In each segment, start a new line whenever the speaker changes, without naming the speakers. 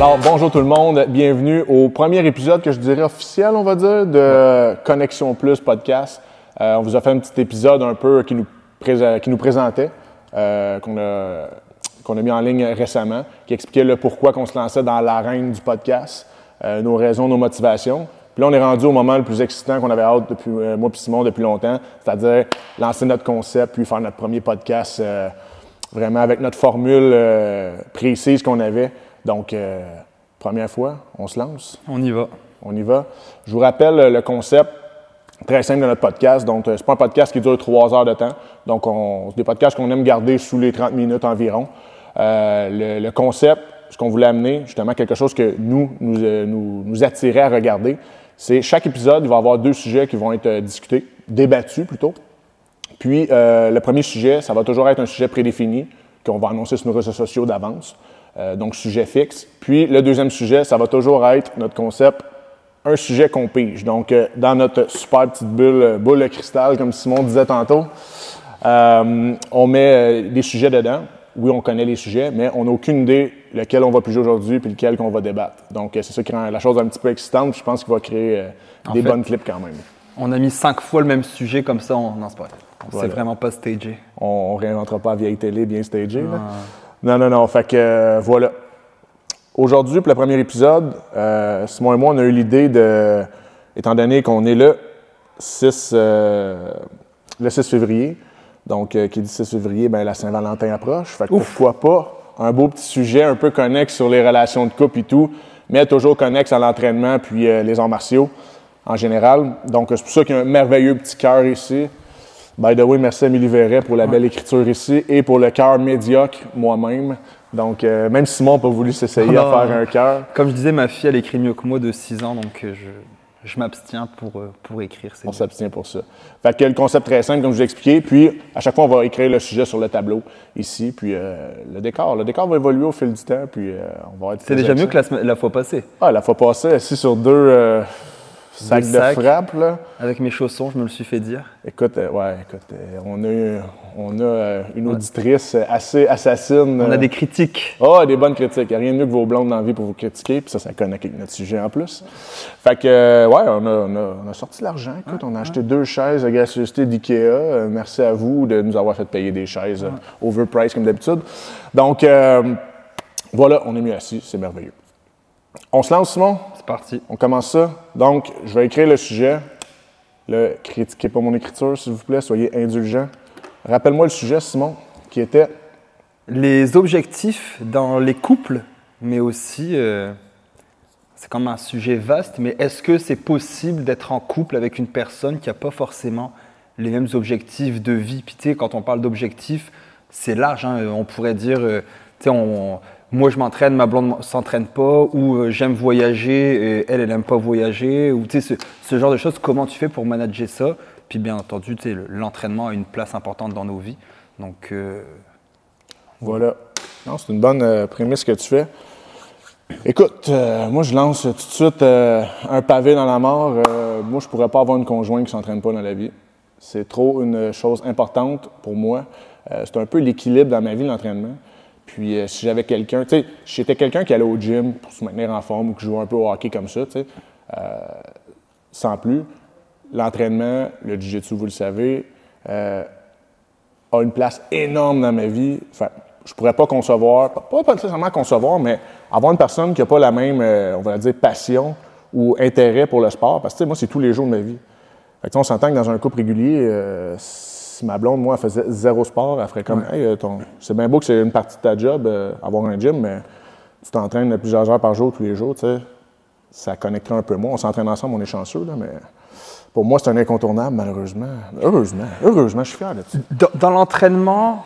Alors, bonjour tout le monde. Bienvenue au premier épisode que je dirais officiel, on va dire, de Connexion Plus podcast. On vous a fait un petit épisode un peu qui nous présentait, qu'on a mis en ligne récemment, qui expliquait le pourquoi qu'on se lançait dans l'arène du podcast, nos raisons, nos motivations. Puis là, on est rendu au moment le plus excitant qu'on avait hâte depuis moi et Simon depuis longtemps, c'est-à-dire lancer notre concept puis faire notre premier podcast vraiment avec notre formule précise qu'on avait. Donc, première fois, on se lance.
On y va.
On y va. Je vous rappelle le concept très simple de notre podcast. Donc, c'est pas un podcast qui dure 3 heures de temps. Donc, c'est des podcasts qu'on aime garder sous les 30 minutes environ. Le concept, ce qu'on voulait amener, justement, quelque chose que nous attirait à regarder, c'est chaque épisode, il va y avoir 2 sujets qui vont être discutés, débattus plutôt. Puis, le premier sujet, ça va toujours être un sujet prédéfini qu'on va annoncer sur nos réseaux sociaux d'avance. Donc, sujet fixe. Puis, le deuxième sujet, ça va toujours être notre concept, un sujet qu'on pige. Donc, dans notre super petite boule de cristal, comme Simon disait tantôt, on met des sujets dedans. Oui, on connaît les sujets, mais on n'a aucune idée lequel on va piger aujourd'hui puis lequel qu'on va débattre. Donc, c'est ça qui rend la chose un petit peu excitante. Je pense qu'il va créer des bonnes clips quand même.
On a mis 5 fois le même sujet comme ça. Non, c'est pas vrai.
Voilà.
C'est vraiment pas stagé.
On ne réinventera pas la vieille télé bien stagée. Non. Fait que voilà. Aujourd'hui, pour le premier épisode, Simon et moi, on a eu l'idée de, étant donné qu'on est le 6 février, donc qui dit 6 février, bien, la Saint-Valentin approche. Fait que pourquoi pas un beau petit sujet un peu connexe sur les relations de couple et tout, mais toujours connexe à l'entraînement puis les arts martiaux en général. Donc, c'est pour ça qu'il y a un merveilleux petit cœur ici. By the way, merci à Amélie Verret pour la belle écriture ici et pour le cœur médiocre moi-même. Donc, même Simon n'a pas voulu s'essayer à faire un cœur.
Comme je disais, ma fille, elle écrit mieux que moi de 6 ans, donc je m'abstiens pour écrire.
On s'abstient pour ça. Fait que le concept très simple, comme je vous l'ai expliqué. Puis, à chaque fois, on va écrire le sujet sur le tableau ici. Puis, le décor va évoluer au fil du temps. Puis, on va être.
C'est déjà mieux que la fois passée.
Ah, la fois passée, assis sur 2 sacs de frappe, là.
Avec mes chaussons, je me le suis fait dire.
Écoute, on a une auditrice assez assassine.
On a des critiques.
Des bonnes critiques. Il n'y a rien de mieux que vos blondes dans la vie pour vous critiquer. Puis ça connecte avec notre sujet en plus. Fait que, on a sorti l'argent. Écoute, on a acheté 2 chaises à gracieuseté d'IKEA. Merci à vous de nous avoir fait payer des chaises overpriced comme d'habitude. Donc, voilà, on est mieux assis. C'est merveilleux. On se lance, Simon?
C'est parti.
On commence ça. Donc, je vais écrire le sujet. Critiquez pas mon écriture, s'il vous plaît. Soyez indulgents. Rappelle-moi le sujet, Simon, qui était...
Les objectifs dans les couples, mais aussi... c'est comme un sujet vaste, mais est-ce que c'est possible d'être en couple avec une personne qui n'a pas forcément les mêmes objectifs de vie? Puis, tu sais, quand on parle d'objectifs, c'est large. Hein? On pourrait dire... tu sais, moi, je m'entraîne, ma blonde ne s'entraîne pas, ou j'aime voyager, et elle n'aime pas voyager, ou tu sais, ce genre de choses, comment tu fais pour manager ça? Puis bien entendu, tu sais, l'entraînement a une place importante dans nos vies. Donc,
voilà. Non, c'est une bonne prémisse que tu fais. Écoute, moi, je lance tout de suite un pavé dans la mort. Moi, je ne pourrais pas avoir une conjointe qui ne s'entraîne pas dans la vie. C'est trop une chose importante pour moi. C'est un peu l'équilibre dans ma vie, l'entraînement. Puis, si j'avais quelqu'un, tu sais, si j'étais quelqu'un qui allait au gym pour se maintenir en forme ou qui jouait un peu au hockey comme ça, tu sais, sans plus, l'entraînement, le jiu-jitsu, vous le savez, a une place énorme dans ma vie. Enfin, je pourrais pas concevoir, pas nécessairement concevoir, mais avoir une personne qui n'a pas la même, on va dire, passion ou intérêt pour le sport. Parce que, tu sais, moi, c'est tous les jours de ma vie. Fait que, on s'entend que dans un couple régulier, si ma blonde, moi, elle faisait 0 sport, elle ferait comme « Hey, c'est bien beau que c'est une partie de ta job, avoir un gym, mais tu t'entraînes plusieurs heures par jour, tous les jours, tu sais, ça connecterait un peu moins. On s'entraîne ensemble, on est chanceux, là, mais pour moi, c'est un incontournable, malheureusement. Heureusement, je suis fier là-dessus.
Dans l'entraînement,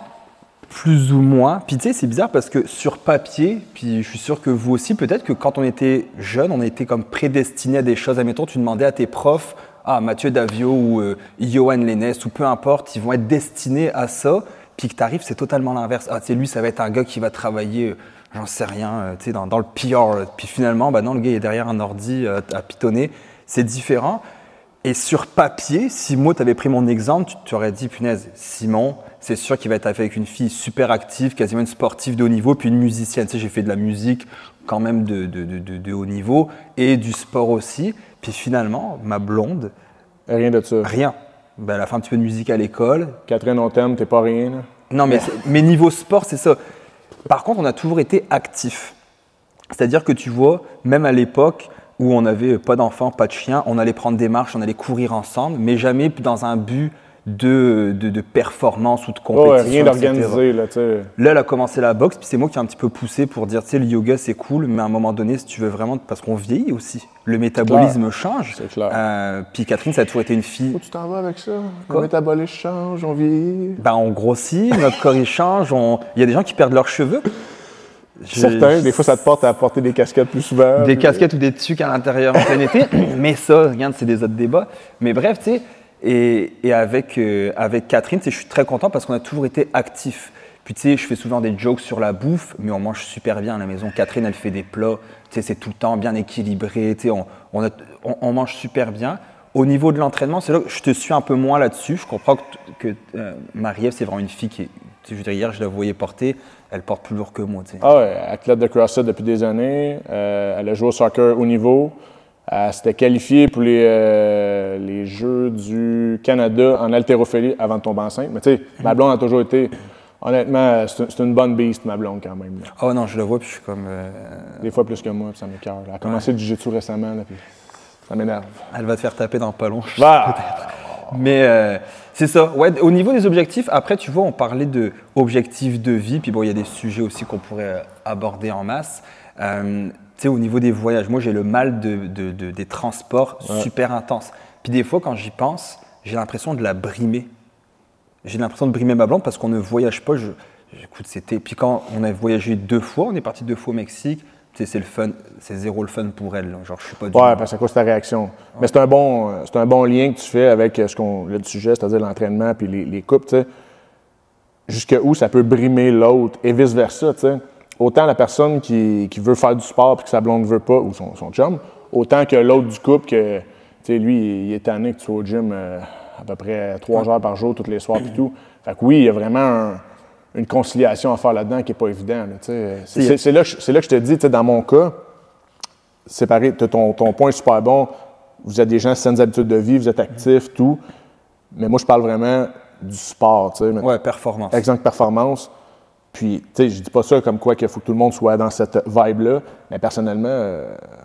plus ou moins, puis tu sais, c'est bizarre parce que sur papier, puis je suis sûr que vous aussi, peut-être que quand on était jeune, on était comme prédestiné à des choses. Admettons, tu demandais à tes profs, Mathieu Davio ou Johan Lennes ou peu importe, ils vont être destinés à ça, puis que tu arrives, c'est totalement l'inverse. Tu sais, lui, ça va être un gars qui va travailler, j'en sais rien, tu sais, dans le PR. Puis finalement, non, le gars il est derrière un ordi à pitonner. C'est différent. Et sur papier, si moi, tu avais pris mon exemple, tu aurais dit, punaise, Simon, c'est sûr qu'il va être avec une fille super active, quasiment une sportive de haut niveau, puis une musicienne. Tu sais, j'ai fait de la musique quand même de haut niveau et du sport aussi. Puis finalement, ma blonde,
Rien de ça.
rien. Ben, elle a fait un petit peu de musique à l'école.
Catherine, on t'aime, t'es pas rien. Là.
Non, mais niveau sport, c'est ça. Par contre, on a toujours été actifs. C'est-à-dire que tu vois, même à l'époque où on n'avait pas d'enfants, pas de chiens, on allait prendre des marches, on allait courir ensemble, mais jamais dans un but de performance ou de compétition.
Ouais, rien
etc.
d'organisé, là, tu sais.
Là, elle a commencé la boxe, puis c'est moi qui ai un petit peu poussé pour dire, tu sais, le yoga, c'est cool, mais à un moment donné, si tu veux vraiment, parce qu'on vieillit aussi, le métabolisme change.
C'est clair.
Puis Catherine, ça a toujours été une fille.
Où tu t'en vas avec ça?
Quoi?
Le métabolisme change, on vieillit.
Ben, on grossit, notre corps il change, il y a des gens qui perdent leurs cheveux.
Certains, des fois, ça te porte à porter des casquettes plus souvent.
Des casquettes ou des tuques à l'intérieur en plein été. Mais ça, regarde, c'est des autres débats. Mais bref, tu sais, et avec Catherine, tu sais, je suis très content parce qu'on a toujours été actifs. Puis tu sais, je fais souvent des jokes sur la bouffe, mais on mange super bien à la maison. Catherine, elle fait des plats, tu sais, c'est tout le temps bien équilibré, tu sais, on mange super bien. Au niveau de l'entraînement, c'est là que je te suis un peu moins là-dessus. Je comprends que Marie-Ève, c'est vraiment une fille qui est, tu sais, je veux dire, hier, je la voyais porter, elle porte plus lourd que moi, tu sais.
Ah ouais, athlète de CrossFit depuis des années. Elle a joué au soccer haut niveau. Elle s'était qualifiée pour les Jeux du Canada en haltérophilie avant de tomber enceinte. Mais tu sais, ma blonde a toujours été... Honnêtement, c'est une bonne beast, ma blonde, quand même. Là.
Oh non, je la vois, puis je suis comme...
Des fois plus que moi, puis ça m'écoeure. Elle a commencé le jiu-jitsu récemment, là, puis ça m'énerve.
Elle va te faire taper dans le palon,
Bah!
peut-être. Mais c'est ça. Ouais, au niveau des objectifs, après, tu vois, on parlait d'objectifs de vie, puis bon, il y a des sujets aussi qu'on pourrait aborder en masse. Tu sais, au niveau des voyages, moi, j'ai le mal des transports super intenses. Puis des fois, quand j'y pense, j'ai l'impression de la brimer. J'ai l'impression de brimer ma blonde parce qu'on ne voyage pas. Écoute, c'était. Puis quand on a voyagé 2 fois, on est parti 2 fois au Mexique. Tu sais, c'est le fun, c'est zéro le fun pour elle. Là. Genre, je suis pas du.
Ouais, parce que c'est quoi ta réaction? Ouais. Mais c'est un bon lien que tu fais avec le sujet, c'est-à-dire l'entraînement puis les coupes, tu sais. Jusqu'où ça peut brimer l'autre et vice-versa, tu sais. Autant la personne qui veut faire du sport puis que sa blonde ne veut pas, ou son chum, autant que l'autre du couple que, tu sais, lui, il est tanné que tu sois au gym à peu près 3 heures par jour, tous les soirs et tout. Fait que oui, il y a vraiment une conciliation à faire là-dedans qui n'est pas évident. C'est là que je te dis, dans mon cas, c'est pareil, ton point est super bon. Vous êtes des gens saines habitudes de vie, vous êtes actifs, tout. Mais moi, je parle vraiment du sport.
Ouais, performance.
Exemple, performance. Puis, tu sais, je dis pas ça comme quoi qu'il faut que tout le monde soit dans cette vibe-là. Mais personnellement,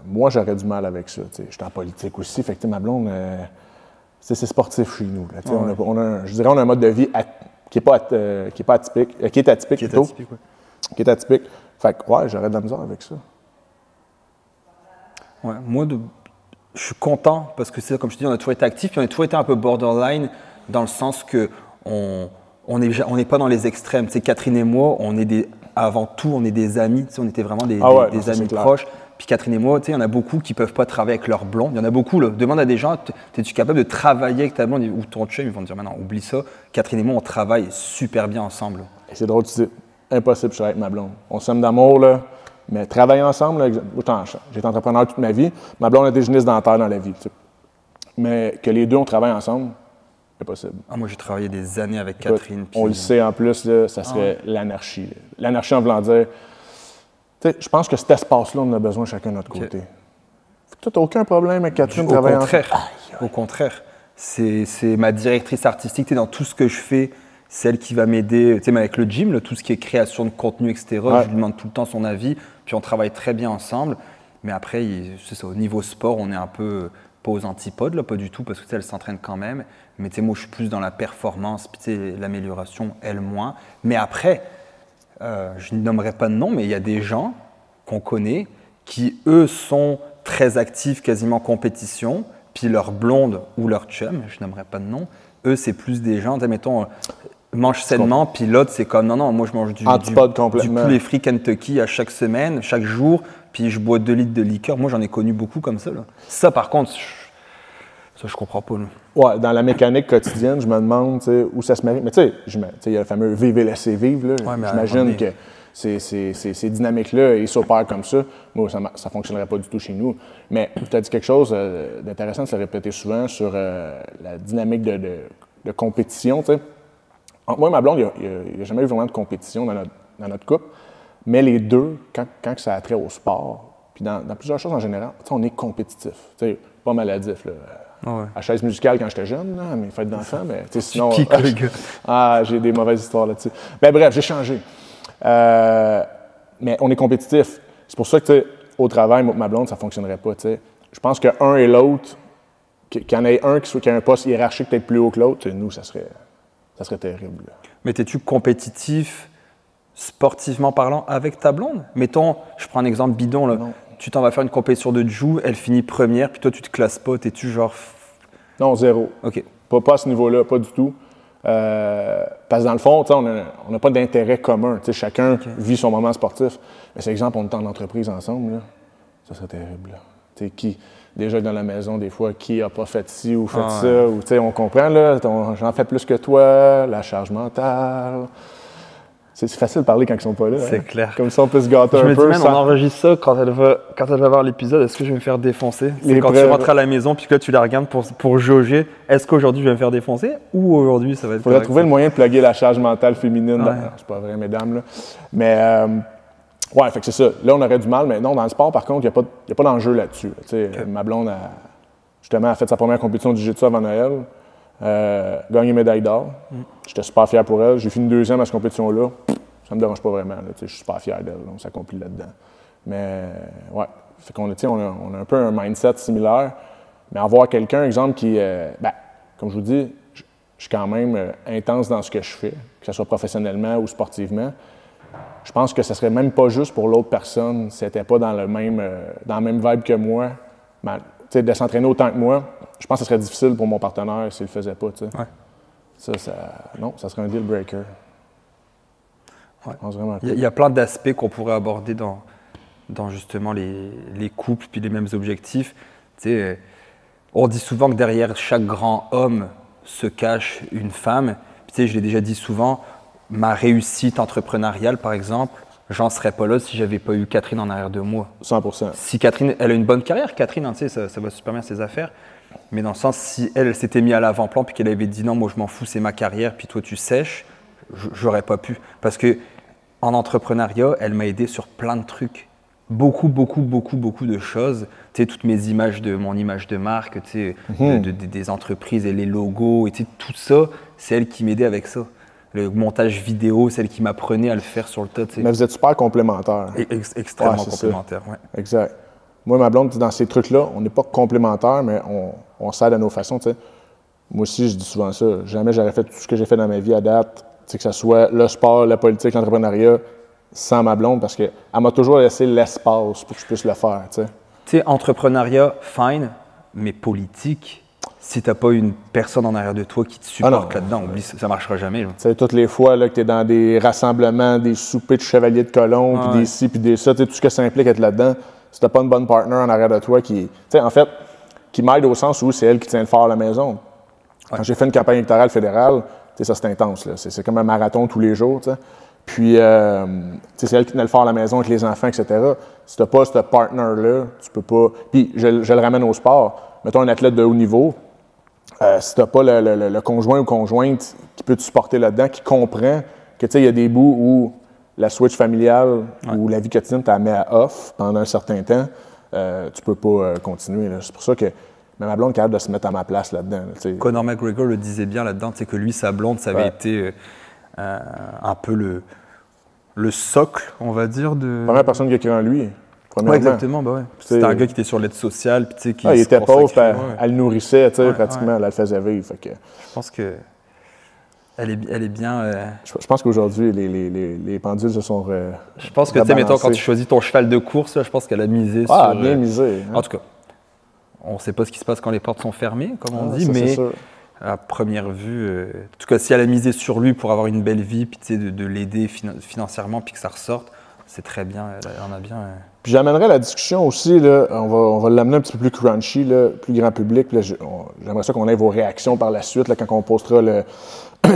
moi, j'aurais du mal avec ça. Je suis en politique aussi. Fait que ma blonde, c'est sportif chez nous. Là, ouais. Je dirais on a un mode de vie qui est atypique. Qui est atypique. Qui est atypique. Fait que, ouais, j'aurais de la misère avec ça.
Ouais, moi, je suis content parce que c'est comme je te dis, on a toujours été actifs, puis on a toujours été un peu borderline dans le sens que on n'est pas dans les extrêmes. Tu sais, Catherine et moi, avant tout, on est des amis. Tu sais, on était vraiment des amis proches. Puis Catherine et moi, tu sais, il y en a beaucoup qui ne peuvent pas travailler avec leur blonde. Il y en a beaucoup, là. Demande à des gens, es-tu capable de travailler avec ta blonde ou ton chum? Ils vont te dire, maintenant, oublie ça. Catherine et moi, on travaille super bien ensemble.
Et c'est drôle, c'est impossible, je suis avec ma blonde. On s'aime d'amour, là. Mais travailler ensemble, là, j'ai été entrepreneur toute ma vie. Ma blonde a été géniste dentaire dans la vie. Tu sais. Mais que les deux, on travaille ensemble, c'est possible.
Ah, moi, j'ai travaillé des années avec Catherine.
On le sait en plus, là, ça serait l'anarchie. Là. L'anarchie en voulant dire, tu sais, je pense que cet espace-là, on en a besoin chacun de notre côté. Tu n'as aucun problème avec Catherine travailler ensemble?
Au contraire. C'est ma directrice artistique. Dans tout ce que je fais, celle qui va m'aider, tu sais, avec le gym, là, tout ce qui est création de contenu, etc. Ouais. Je lui demande tout le temps son avis. Puis on travaille très bien ensemble. Mais après, c'est ça, au niveau sport, on est un peu pas aux antipodes, là, pas du tout, parce que elle s'entraîne quand même. Mais tu sais, moi, je suis plus dans la performance, puis tu sais, l'amélioration, elle moins. Mais après, je ne nommerai pas de nom, mais il y a des gens qu'on connaît qui, eux, sont très actifs, quasiment compétition, puis leur blonde ou leur chum, je n'aimerais pas de nom, eux, c'est plus des gens, mettons, mange sainement, puis l'autre, c'est comme, non, moi, je mange du poulet frit Kentucky à chaque semaine, chaque jour, puis je bois 2 litres de liqueur. Moi, j'en ai connu beaucoup comme ça. Là. Ça, par contre, ça, je comprends pas. Là.
Ouais, dans la mécanique quotidienne, je me demande où ça se marie. Mais tu sais, il y a le fameux vivre et laisser vivre. Là. Ouais, j'imagine que ces dynamiques-là, ils s'opèrent comme ça. Moi, ça ne fonctionnerait pas du tout chez nous. Mais tu as dit quelque chose d'intéressant, de se répéter souvent sur la dynamique de compétition. T'sais. Entre moi et ma blonde, il n'y a jamais eu vraiment de compétition dans notre couple. Mais les deux, quand ça a trait au sport, puis dans plusieurs choses en général, on est compétitif. Pas maladif. Là.
Ouais.
À chaise musicale quand j'étais jeune, là, à mes fêtes d'enfants, mais sinon.
Pique, le gars.
Ah, j'ai des mauvaises histoires là-dessus. Ben bref, j'ai changé. Mais on est compétitif. C'est pour ça que au travail, moi, ma blonde, ça ne fonctionnerait pas. T'sais. Je pense qu'un et l'autre, qu'il y en ait un qui a un poste hiérarchique peut-être plus haut que l'autre, nous, ça serait terrible. Là.
Mais es-tu compétitif, sportivement parlant, avec ta blonde? Mettons, je prends un exemple bidon, là.
Non.
Tu t'en vas faire une compétition de jiu, elle finit première, puis toi, tu te classes pas, t'es-tu genre...
Non, zéro.
OK.
Pas à ce niveau-là, pas du tout. Parce que dans le fond, on n'a pas d'intérêt commun. Chacun vit son moment sportif. Mais c'est exemple, on est en entreprise ensemble, là, ça serait terrible. Qui, déjà dans la maison, des fois, qui n'a pas fait ci ou fait ça, ou on comprend, là, j'en fais plus que toi, la charge mentale. C'est facile de parler quand ils sont pas là.
C'est clair.
Comme ça, on peut se gâter
je
un
me
peu.
Dis, man, on enregistre ça quand elle va voir l'épisode. Est-ce que je vais me faire défoncer? C'est quand tu rentres à la maison puis que là, tu la regardes pour jauger. Est-ce qu'aujourd'hui, je vais me faire défoncer ou aujourd'hui, ça va être...
Il faudrait trouver le moyen de plugger la charge mentale féminine. Ouais. C'est pas vrai, mesdames. Là. Mais, ouais, fait que c'est ça. Là, on aurait du mal. Mais non, dans le sport, par contre, il n'y a pas d'enjeu là-dessus. Là. Ma blonde, justement, a fait sa première compétition du jiu-jitsu avant Noël. Gagné médaille d'or. J'étais super fier pour elle. J'ai fini deuxième à cette compétition-là. Ça me dérange pas vraiment. Là, je suis super fier d'elle. On s'accomplit là-dedans. Mais, ouais. Fait qu'on on a un peu un mindset similaire. Mais avoir quelqu'un, exemple, qui... comme je vous dis, je suis quand même intense dans ce que je fais, que ce soit professionnellement ou sportivement. Je pense que ce serait même pas juste pour l'autre personne si elle n'était pas dans la même vibe que moi. De s'entraîner autant que moi, je pense que ce serait difficile pour mon partenaire s'il le faisait pas. Ouais. Non, ça serait un deal breaker.
Ouais. Il y a plein d'aspects qu'on pourrait aborder dans justement les couples puis les mêmes objectifs. On dit souvent que derrière chaque grand homme se cache une femme. Puis, je l'ai déjà dit souvent, ma réussite entrepreneuriale, par exemple, j'en serais pas là si j'avais pas eu Catherine en arrière de moi.
100%.
Si Catherine, elle a une bonne carrière, Catherine, hein, ça va super bien ses affaires. Mais dans le sens, si elle s'était mise à l'avant-plan puis qu'elle avait dit non, moi je m'en fous, c'est ma carrière, puis toi tu sèches, j'aurais pas pu. Parce que en entrepreneuriat, elle m'a aidé sur plein de trucs. Beaucoup de choses. Tu sais, toutes mes images mon image de marque, tu sais, des entreprises et les logos, et tu sais, tout ça, c'est elle qui m'aidait avec ça. Le montage vidéo, c'est elle qui m'apprenait à le faire sur le tas. Tu sais.
Mais vous êtes super complémentaires.
Extrêmement complémentaires, ouais.
Exact. Moi, ma blonde, dans ces trucs-là, on n'est pas complémentaires, mais on s'aide à nos façons. Tu sais. Moi aussi, je dis souvent ça. Jamais j'aurais fait tout ce que j'ai fait dans ma vie à date, que ce soit le sport, la politique, l'entrepreneuriat, sans ma blonde, parce qu'elle m'a toujours laissé l'espace pour que je puisse le faire. Tu
sais, entrepreneuriat, fine, mais politique, si tu n'as pas une personne en arrière de toi qui te supporte là-dedans, oublie, ça ne marchera jamais. Tu
sais, toutes les fois là, que tu es dans des rassemblements, des soupers de chevaliers de colons, puis des ci, puis des ça, tout ce que ça implique être là-dedans, si tu n'as pas une bonne partner en arrière de toi qui m'aide au sens où c'est elle qui tient le fort à la maison. Ouais. Quand j'ai fait une campagne électorale fédérale, ça c'est intense. Là. C'est comme un marathon tous les jours. T'sais. Puis, c'est elle qui tenait le fort à la maison avec les enfants, etc. Si tu n'as pas ce partner-là, tu peux pas... Puis, je le ramène au sport. Mettons un athlète de haut niveau, si tu n'as pas le conjoint ou conjointe qui peut te supporter là-dedans, qui comprend que, il y a des bouts où la switch familiale ou la vie quotidienne, tu la mets à off pendant un certain temps, tu peux pas continuer. Là. C'est pour ça que ma blonde est capable de se mettre à ma place là-dedans. Là,
Conor McGregor le disait bien là-dedans, que lui, sa blonde, ça avait été un peu le socle, on va dire. La
première personne qui a cru en lui.
Oui, exactement. Bah ouais. C'était un gars qui était sur l'aide sociale. Puis, qui
il était pauvre, elle le nourrissait pratiquement, elle le faisait vivre. Fait que...
Je pense que elle est bien...
Je pense qu'aujourd'hui, les pendules se sont
je pense que, mettons, quand tu choisis ton cheval de course, là, je pense qu'elle a misé sur...
Ah, bien misé. Hein.
En tout cas, on ne sait pas ce qui se passe quand les portes sont fermées, comme on dit, mais à première vue, en tout cas, si elle a misé sur lui pour avoir une belle vie, puis de l'aider financièrement, puis que ça ressorte, c'est très bien, elle en a bien...
Puis j'amènerais la discussion aussi, là, on va l'amener un petit peu plus crunchy, là, plus grand public. J'aimerais ça qu'on ait vos réactions par la suite, là, quand on postera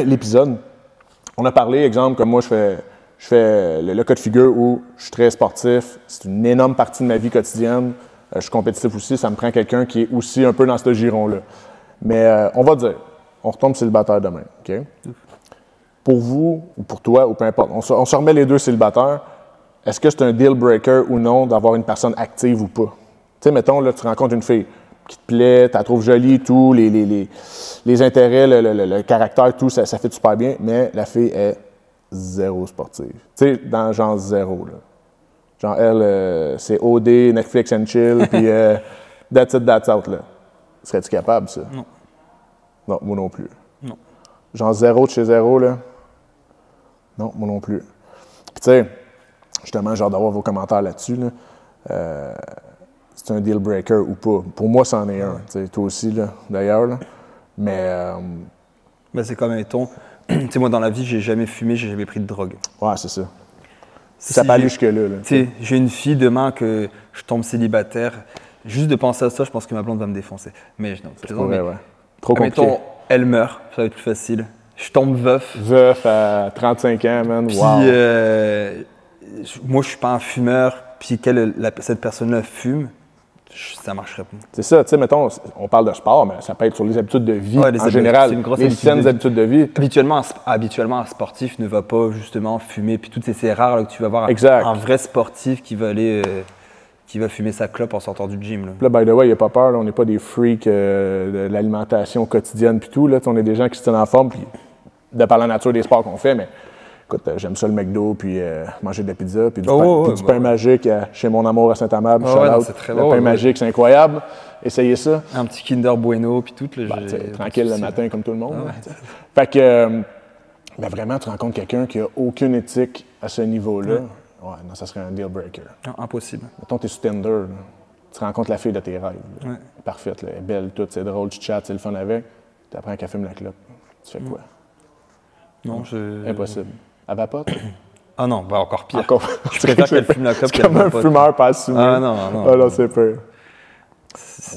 l'épisode. On a parlé, exemple, comme moi, je fais le cas de figure où je suis très sportif, c'est une énorme partie de ma vie quotidienne. Je suis compétitif aussi, ça me prend quelqu'un qui est aussi un peu dans ce giron-là. Mais on va dire, on retombe célibataire demain, OK? Pour vous, ou pour toi, ou peu importe, on se remet les deux célibataires. est-ce que c'est un deal breaker ou non d'avoir une personne active ou pas? Tu sais, mettons, là, tu rencontres une fille qui te plaît, tu la trouves jolie, tout, les intérêts, le caractère, tout, ça fait super bien, mais la fille est zéro sportive. Tu sais, dans genre zéro, là. Genre, elle, c'est OD, Netflix and chill, puis that's it, that's out, là. Serais-tu capable, ça?
Non.
Non, moi non plus.
Non.
Genre zéro de chez zéro, là? Non, moi non plus. Puis tu sais, justement, j'ai hâte d'avoir vos commentaires là-dessus, là. C'est un deal breaker ou pas. Pour moi, c'en est un. Tu sais, toi aussi, là, d'ailleurs, là. Mais...
Ben, c'est comme, mettons, tu sais, moi, dans la vie, j'ai jamais fumé, j'ai jamais pris de drogue.
ouais, c'est ça. Ça peut aller jusque-là, là.
Tu sais, j'ai une fille demain que je tombe célibataire. Juste de penser à ça, je pense que ma blonde va me défoncer. Mais non, c'est
Ouais, ouais. Trop compliqué.
mettons, elle meurt, ça va être plus facile. Je tombe veuf.
Veuf à 35 ans, man.
Puis,
Wow.
moi, je suis pas un fumeur. Puis, cette personne-là fume, ça marcherait pas.
C'est ça, tu sais, mettons, on parle de sport, mais ça peut être sur les habitudes de vie en général.
C'est une grosse
les saines habitudes de vie.
Habituellement, un sportif ne va pas justement fumer. Puis, c'est rare là, que tu vas voir
Exact.
un vrai sportif qui va aller. Qui va fumer sa clope en sortant du gym. Là,
Là, by the way, il n'y a pas peur, là, on n'est pas des freaks de l'alimentation quotidienne puis tout. Là, on est des gens qui se tiennent en forme, puis de par la nature des sports qu'on fait, mais écoute, j'aime ça le McDo, puis manger de la pizza, puis du pain magique chez Mon Amour à Saint-Amable.
C'est très
le
bon.
pain magique, c'est incroyable. Essayez ça.
Un petit Kinder Bueno, puis tout. Là,
tranquille le matin, comme tout le monde. Fait que, ben vraiment, tu rencontres quelqu'un qui n'a aucune éthique à ce niveau-là. Ouais, non, ça serait un deal breaker.
Non, impossible.
Mettons, t'es sur Tinder, là. Tu rencontres la fille de tes rêves.
Ouais.
Parfaite, là. Elle est belle, tout, c'est drôle, tu chattes, c'est le fun avec. Tu apprends qu'elle fume la clope. Tu fais quoi?
Non,
Impossible. Elle vapote?
Ah non, bah encore pire.
Encore.
Je préfère qu'elle fume la clope
C'est comme un fumeur pas assumé.
Ah non.
Ah non, c'est peur.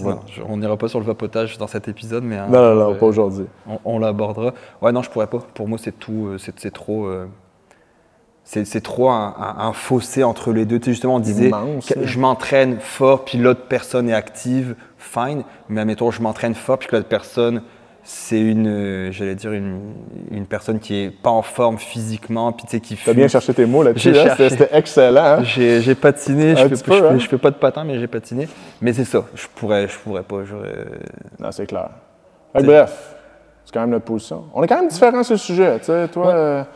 Non, on n'ira pas sur le vapotage dans cet épisode, mais...
Non, pas aujourd'hui.
On l'abordera. Ouais, non, je pourrais pas. Pour moi, c'est tout... C'est trop... C'est trop un fossé entre les deux. Tu sais, justement, on disait que je m'entraîne fort, puis l'autre personne est active, fine. Mais admettons, je m'entraîne fort, puis que l'autre personne, c'est une personne qui est pas en forme physiquement, puis tu sais, qui fume.
T'as bien cherché tes mots là-dessus, c'était excellent. Hein?
J'ai patiné, je fais pas de patin, mais j'ai patiné. Mais c'est ça, je pourrais pas.
Non, c'est clair. Bref, c'est quand même notre position. On est quand même différents sur le sujet. Tu sais, toi...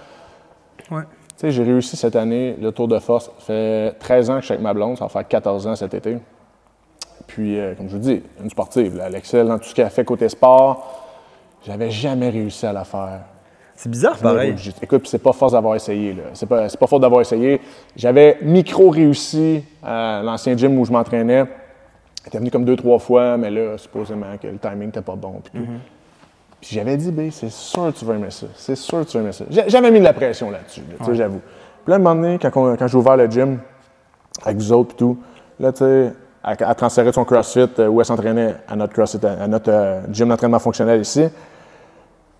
Ouais.
Tu sais, j'ai réussi cette année le tour de force. Ça fait 13 ans que je suis avec ma blonde, ça va faire 14 ans cet été. Puis, comme je vous dis, une sportive, là, elle excelle dans tout ce qu'elle a fait côté sport. J'avais jamais réussi à la faire.
C'est bizarre, pareil.
Écoute, puis c'est pas force d'avoir essayé. Là. C'est pas faute d'avoir essayé. J'avais micro-réussi à l'ancien gym où je m'entraînais. J'étais venu comme 2-3 fois, mais là, supposément que le timing n'était pas bon. Puis tout. Puis j'avais dit, B, c'est sûr que tu vas aimer ça. C'est sûr que tu vas aimer ça. J'avais mis de la pression là-dessus, là, j'avoue. Puis là, un moment donné, quand j'ai ouvert le gym, avec vous autres et tout, là, tu sais, elle transférait son CrossFit où elle s'entraînait à notre CrossFit, à notre gym d'entraînement fonctionnel ici.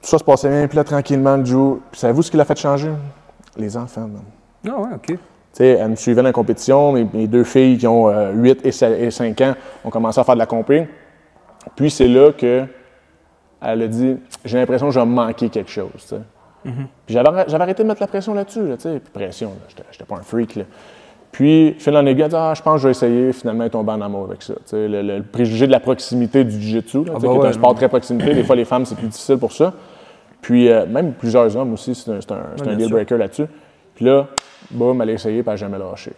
Tout ça se passait bien, puis là, tranquillement, le jour. Puis savez-vous ce qui l'a fait changer? Les enfants, man.
Ah ouais, OK.
Tu sais, elle me suivait dans la compétition. Mes deux filles qui ont 8 et 5 ans ont commencé à faire de la compé. Puis c'est là que elle a dit, j'ai l'impression que je vais me manquer quelque chose, tu sais. Puis j'avais arrêté de mettre la pression là-dessus, là, tu sais. Puis pression, là, j'étais pas un freak, là. Puis, fil en aiguille, elle dit, je pense que je vais essayer, finalement, elle tombe en amour avec ça. Tu sais, le préjugé de la proximité du jiu-jitsu, là, qui est un sport très proximité. Des fois, les femmes, c'est plus difficile pour ça. Puis, même plusieurs hommes aussi, c'est un deal breaker là-dessus. Puis là, boum, elle a essayé, puis elle n'a jamais lâché.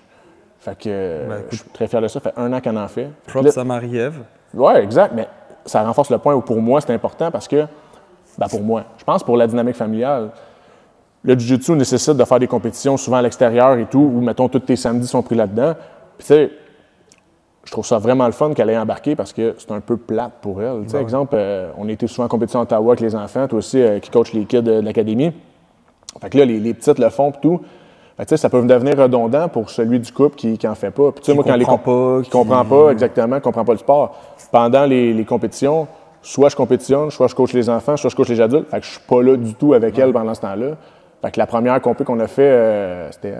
Fait que je suis très fier de ça. Ça fait 1 an qu'elle en fait.
Props à Marie-Ève.
Oui, exact, mais ça renforce le point où pour moi, c'est important parce que, pour moi, je pense pour la dynamique familiale, le jiu-jitsu nécessite de faire des compétitions souvent à l'extérieur et tout, où, mettons, tous tes samedis sont pris là-dedans. Puis, tu sais, je trouve ça vraiment le fun qu'elle ait embarqué parce que c'est un peu plate pour elle. Tu sais, exemple, on était souvent en compétition à Ottawa avec les enfants, toi aussi, qui coach les kids de l'académie. Fait que là, les petites le font et tout. Fait que, tu sais, ça peut devenir redondant pour celui du couple qui en fait pas. Puis, tu sais, moi, quand qui comprend pas, exactement, qui comprend pas le sport. Pendant les compétitions, soit je compétitionne, soit je coach les enfants, soit je coach les adultes. Fait que je suis pas là du tout avec elle pendant ce temps-là. Fait que la première compé qu'on a fait, c'était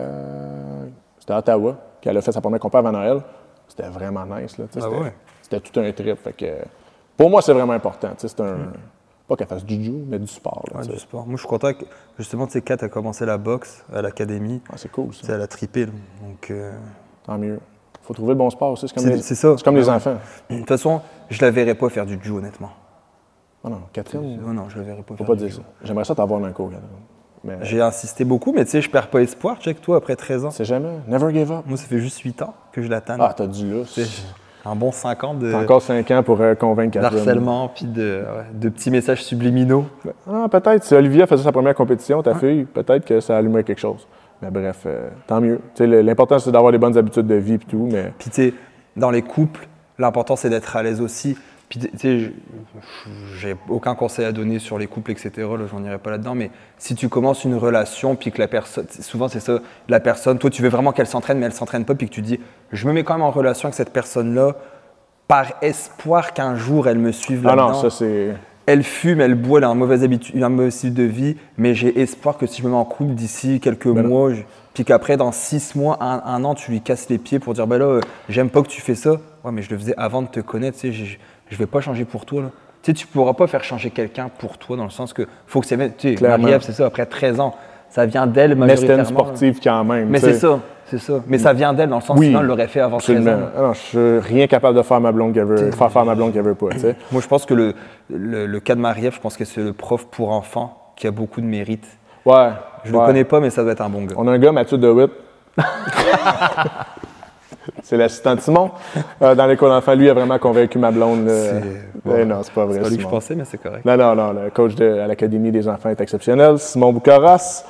à Ottawa, qu'elle a fait sa première compé avant Noël. C'était vraiment nice, là. C'était tout un trip. Fait que, pour moi, c'est vraiment important. C'est pas Pas qu'elle fasse du judo, mais du sport. Là,
Ouais, du sport. Moi, je suis content que, justement, tu sais, Kat a commencé la boxe à l'académie.
Ah, c'est cool,
Tu sais,
ça.
elle a trippé. Là. Donc,
Tant mieux. Faut trouver le bon sport aussi.
c'est ça.
C'est comme les enfants.
De toute façon, je la verrais pas faire du judo, honnêtement.
Ah non, Catherine,
Oh non, je la verrais pas
faut
faire
pas
du
dire ça.
judo.
J'aimerais ça t'avoir dans un cours, Catherine. Mais
J'ai insisté beaucoup, mais tu sais, je perds pas espoir. Check toi, après 13 ans.
c'est jamais. Never give up.
Moi, ça fait juste 8 ans que je l'atteins.
Ah, t'as du lousse.
Tu sais, un bon 5 ans
T'as encore 5 ans pour convaincre Catherine.
d'harcèlement, puis de petits messages subliminaux.
Ah, peut-être, si Olivia faisait sa première compétition, ta fille, peut-être que ça allumerait quelque chose. Mais bref, tant mieux. Tu sais, l'important, c'est d'avoir des bonnes habitudes de vie et tout, mais...
Puis tu sais, dans les couples, l'important, c'est d'être à l'aise aussi. Puis tu sais, j'ai aucun conseil à donner sur les couples, etc. Là, j'en irai pas là-dedans. Mais si tu commences une relation, puis que la personne, souvent c'est ça, la personne, toi tu veux vraiment qu'elle s'entraîne, mais elle s'entraîne pas, puis que tu dis, je me mets quand même en relation avec cette personne-là, par espoir qu'un jour elle me suive
Ah
là-dedans.
non, ça c'est...
Elle fume, elle boit, elle a un mauvais style de vie, mais j'ai espoir que si je me mets en couple d'ici quelques mois, puis qu'après, dans 6 mois, un an, tu lui casses les pieds pour dire, ben là, j'aime pas que tu fais ça. Ouais, mais je le faisais avant de te connaître, tu sais, je vais pas changer pour toi, là. Tu sais, tu pourras pas faire changer quelqu'un pour toi, dans le sens que faut que c'est... Tu sais, Marie-Ève, c'est ça, après 13 ans, ça vient d'elle
Mais
majoritairement.
c'était une sportive quand même.
Mais c'est ça, c'est ça. Mais ça vient d'elle, dans le sens
Oui,
sinon, elle l'aurait fait avant 13
absolument.
ans.
Ah non, je suis rien capable de faire ma blonde qu'elle veut, faire ma blonde qu'elle veut pas, tu sais.
Moi, je pense que le cas de Marie-Ève, je pense que c'est le prof pour enfants qui a beaucoup de mérite.
Ouais.
Je le connais pas, mais ça doit être un bon gars.
On a un gars, Mathieu DeWitt. C'est l'assistant de Simon. Dans l'école d'enfants, lui a vraiment convaincu ma blonde. Non, c'est pas vrai.
C'est pas lui que je
Simon.
pensais, mais c'est correct.
Non, le coach à l'Académie des enfants est exceptionnel, Simon Boucaras.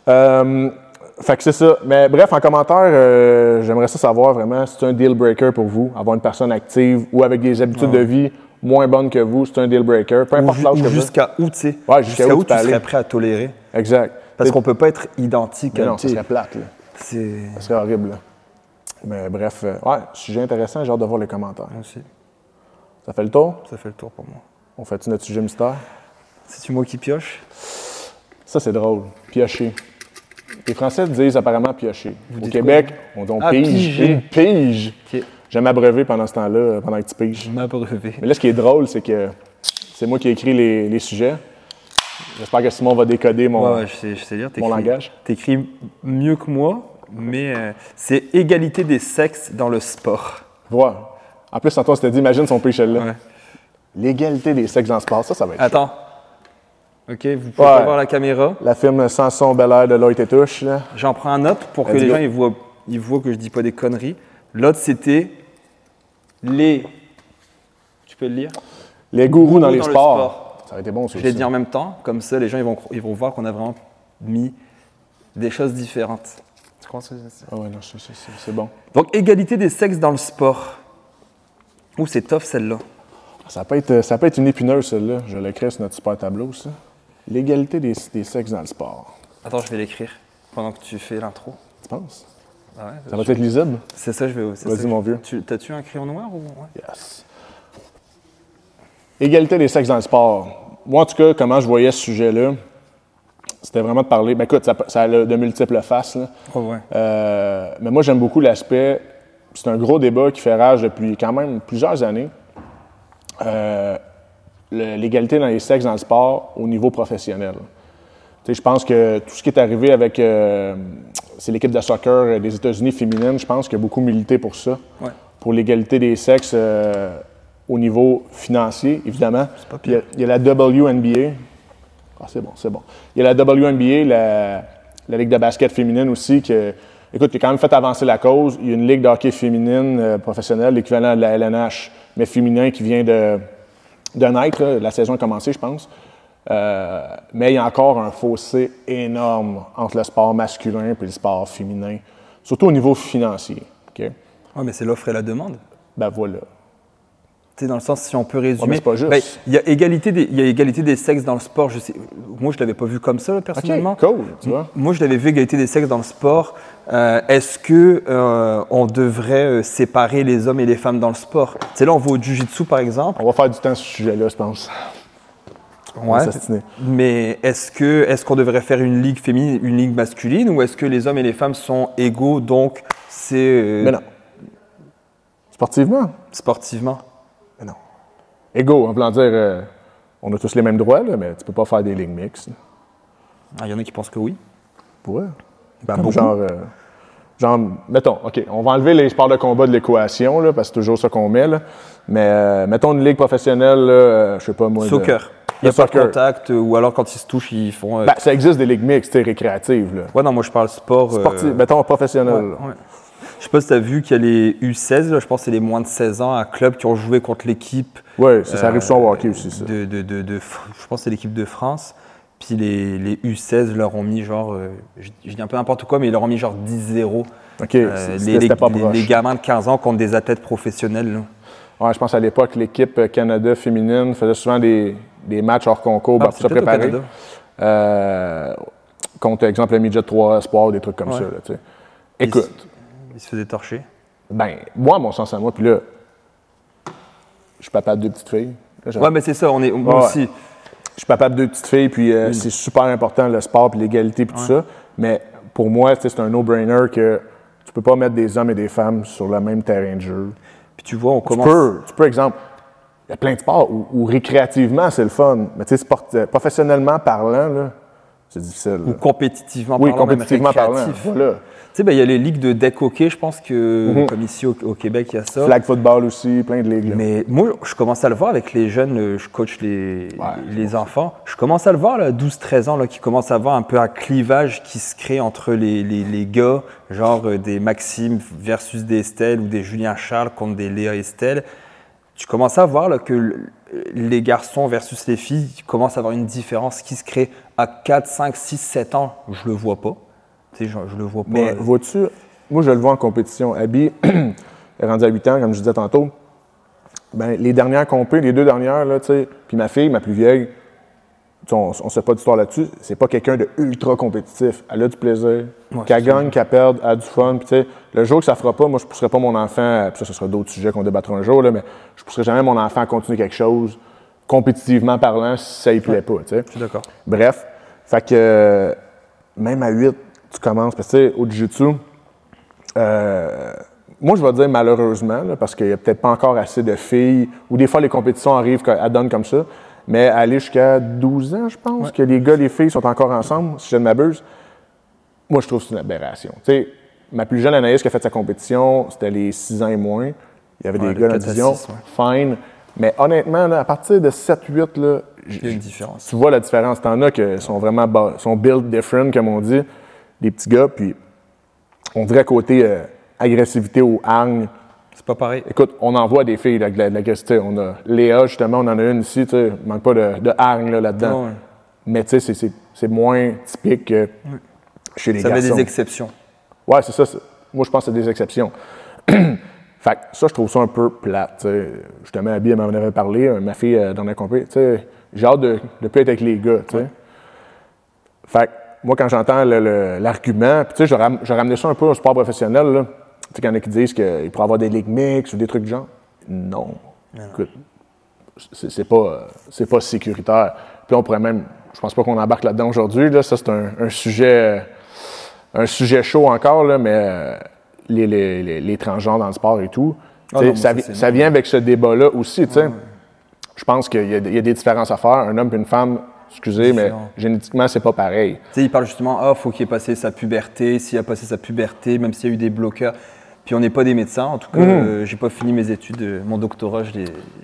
Fait que c'est ça. Mais bref, en commentaire, j'aimerais ça savoir vraiment si c'est un deal breaker pour vous, avoir une personne active ou avec des habitudes de vie moins bonnes que vous, c'est un deal breaker. Peu importe l'âge que vous.
Jusqu'à où, tu sais.
Ouais, jusqu'à où tu peux
serais
aller.
prêt à tolérer.
Exact.
Parce qu'on peut pas être identique
Mais
à
non, ça
tu sais,
serait plate, là.
c'est...
Ça serait horrible, là. Mais bref, ouais, sujet intéressant, j'ai hâte de voir les commentaires.
Moi aussi.
Ça fait le tour?
Ça fait le tour pour moi.
On fait-tu notre sujet mystère?
C'est-tu moi qui pioche?
Ça, c'est drôle. Piocher. Les Français disent apparemment piocher. Au
dites
Québec, on dit
Ah,
pige.
piger.
Une pige.
Ok.
J'aime abreuver pendant ce temps-là, pendant que tu piges.
M'abreuver.
Mais là, ce qui est drôle, c'est que c'est moi qui ai écrit les sujets. J'espère que Simon va décoder mon,
Ouais, je sais lire.
mon langage.
T'écris mieux que moi, mais c'est égalité des sexes dans le sport.
Voilà. En plus, tantôt, on s'était dit, imagine son pige là.
Ouais.
L'égalité des sexes dans le sport, ça va être chaud.
Attends. OK, vous pouvez
Ouais.
pas voir la caméra.
La firme Samson Bel Air de Loïc Tétouche, là.
J'en prends un autre pour que
Let's
les
go.
gens ils voient que je dis pas des conneries. L'autre, c'était les... Tu peux le lire?
Les gourous dans les
le
sports.
sport.
Ça aurait été bon, ça
Je l'ai
aussi.
dit en même temps, comme ça, les gens ils vont voir qu'on a vraiment mis des choses différentes. Tu comprends ce que je veux dire?
Ah ouais, non, c'est bon.
Donc, égalité des sexes dans le sport. Ouh, c'est tough celle-là.
Ça peut être une épineuse, celle-là. Je l'écris sur notre super tableau, ça. L'égalité des sexes dans le sport.
Attends, je vais l'écrire pendant que tu fais l'intro.
Tu penses?
Ah ouais,
Ça va être lisible?
c'est ça, je vais.
Vas-y, mon vieux.
T'as-tu un crayon noir ou. Ouais.
Yes. Égalité des sexes dans le sport. Moi, en tout cas, comment je voyais ce sujet-là, c'était vraiment de parler. Ben écoute, ça a de multiples faces, là.
Oh, ouais.
Mais moi, j'aime beaucoup l'aspect. C'est un gros débat qui fait rage depuis quand même plusieurs années. L'égalité dans les sexes dans le sport au niveau professionnel. Tu sais, je pense que tout ce qui est arrivé avec c'est l'équipe de soccer des États-Unis féminine, je pense qu'il y a beaucoup milité pour ça,
Ouais.
pour l'égalité des sexes au niveau financier, évidemment.
pas
Puis il y a la WNBA. Ah, c'est bon, c'est bon. Il y a la WNBA, la Ligue de basket féminine aussi, qui, écoute, qui a quand même fait avancer la cause. Il y a une Ligue de hockey féminine professionnelle, l'équivalent de la LNH, mais féminin, qui vient de naître. Là. La saison a commencé, je pense. Mais il y a encore un fossé énorme entre le sport masculin et le sport féminin, surtout au niveau financier. OK?
Ouais, mais c'est l'offre et la demande.
Ben voilà.
Tu sais, dans le sens, si on peut résumer.
Ouais, mais c'est pas juste.
Ben, il y a égalité des sexes dans le sport. Moi, je l'avais pas vu comme ça, là, personnellement.
OK, cool, tu vois.
Moi, je l'avais vu égalité des sexes dans le sport. Est-ce que on devrait séparer les hommes et les femmes dans le sport? Tu sais, là, on va au jiu-jitsu, par exemple.
On va faire du temps sur ce sujet-là, je pense. On va s'astiner.
Mais est-ce qu'on devrait faire une ligue féminine, une ligue masculine, ou est-ce que les hommes et les femmes sont égaux, donc c'est
Mais non. Sportivement?
sportivement?
Mais non. Égaux, en voulant dire on a tous les mêmes droits, là, mais tu peux pas faire des ligues mixtes.
Il y en a qui pensent que oui.
Ouais.
Ben,
Comme
beaucoup.
genre, mettons, OK, on va enlever les sports de combat de l'équation, là, parce que c'est toujours ça qu'on met, là. Mais mettons une ligue professionnelle, là, je sais pas moi.
Soccer. Il n'y a pas de contact, ou alors quand ils se touchent, ils font.
Ben, ça existe des ligues mixtes, récréatives. Là.
Ouais, non, moi je parle sport.
Sportif, mettons professionnel.
Ouais, ouais. Je sais pas si tu as vu qu'il y a les U16, là, je pense que c'est les moins de 16 ans à club qui ont joué contre l'équipe.
Oui, ça arrive souvent au hockey aussi, ça.
Je pense que c'est l'équipe de France. Puis les U16 leur ont mis genre, je dis un peu n'importe quoi, mais ils leur ont mis genre 10-0.
OK, c'était pas proche.
Les gamins de 15 ans contre des athlètes professionnels. Là.
Ouais, je pense à l'époque, l'équipe Canada féminine faisait souvent des matchs hors concours pour se préparer. Contre, exemple, le midget 3 Espoir, des trucs comme ça. Là, écoute.
Ils se faisaient torcher.
Ben, moi, à mon sens à moi, puis là, je suis papa de 2 petites filles. Là,
ouais, mais c'est ça, moi aussi.
Je suis papa de 2 petites filles, puis c'est super important le sport, puis l'égalité, puis tout ça. Mais pour moi, c'est un no-brainer que tu peux pas mettre des hommes et des femmes sur le même terrain de jeu.
Puis tu vois, on commence.
Tu peux, exemple, il y a plein de sports où récréativement, c'est le fun. Mais tu sais, professionnellement parlant, là, c'est difficile.
Ou compétitivement
parlant.
Oui, compétitivement
parlant. Voilà.
Tu sais, il y a les ligues de deck hockey, je pense que, comme ici au Québec, il y a ça.
Flag football aussi, plein de ligues. Là.
Mais moi, je commence à le voir avec les jeunes, je coach les enfants. Je commence à le voir, là, 12-13 ans, là, qui commence à avoir un peu un clivage qui se crée entre les gars, genre des Maxime versus des Estelle ou des Julien Charles contre des Léa Estelle. Tu commences à voir là, que les garçons versus les filles commencent à avoir une différence qui se crée à 4, 5, 6, 7 ans. Je le vois pas. Tu sais, je le vois pas.
Mais vois-tu, moi je le vois en compétition. Abby est rendue à 8 ans, comme je disais tantôt. Ben, les dernières compés, les 2 dernières, là, tu sais, puis ma fille, ma plus vieille, on ne sait pas d'histoire là-dessus, c'est pas quelqu'un de ultra compétitif. Elle a du plaisir. Qu'elle gagne, qu'elle perde, elle a du fun. Puis, tu sais, le jour que ça fera pas, moi, je ne pousserai pas mon enfant, puis ça, ce sera d'autres sujets qu'on débattra un jour, là, mais je ne pousserai jamais mon enfant à continuer quelque chose, compétitivement parlant, si ça ne lui plaît pas. Tu sais.
Je suis d'accord.
Bref, fait que même à 8, tu commences. Parce que, tu sais, au jiu-jitsu, moi, je vais dire malheureusement, là, parce qu'il n'y a peut-être pas encore assez de filles, ou des fois, les compétitions arrivent à donne comme ça. Mais aller jusqu'à 12 ans, je pense, que les gars et les filles sont encore ensemble, si je ne m'abuse, moi, je trouve que c'est une aberration. Tu sais, ma plus jeune Anaïs qui a fait sa compétition, c'était les 6 ans et moins. Il y avait des gars dans la division, fine. Mais honnêtement, là, à partir de 7-8, là,
il y a une différence.
Tu vois la différence. T'en as qui sont vraiment sont built different, comme on dit, des petits gars. Puis on dirait côté agressivité au hargne.
C'est pas pareil.
Écoute, on envoie des filles de l'agressivité. On a Léa, justement, on en a une ici, tu sais, il manque pas de hargne là-dedans. Ouais. Mais tu sais, c'est moins typique que chez les garçons.
Ça fait des exceptions.
Ouais, c'est ça. Moi, je pense que c'est des exceptions. Fait que ça, je trouve ça un peu plate. T'sais. Justement, Abby m'en avait parlé, ma fille dans la compé. J'ai hâte de plus être avec les gars. T'sais. Fait que moi, quand j'entends l'argument, puis je ramenais ça un peu au sport professionnel. Là. Il y en a qui disent qu'il pourrait y avoir des ligues mixtes ou des trucs du genre. Non. Écoute, c'est pas sécuritaire. Puis on pourrait même, je pense pas qu'on embarque là-dedans aujourd'hui. Là. Ça, c'est un sujet chaud encore, là, mais les transgenres dans le sport et tout. Ça vient avec ce débat-là aussi. Je pense qu'il y a des différences à faire. Un homme et une femme, excusez, mais génétiquement, c'est pas pareil.
Il parle justement, faut qu'il ait passé sa puberté. S'il a passé sa puberté, même s'il y a eu des bloqueurs. Puis on n'est pas des médecins. En tout cas, j'ai pas fini mes études. Mon doctorat,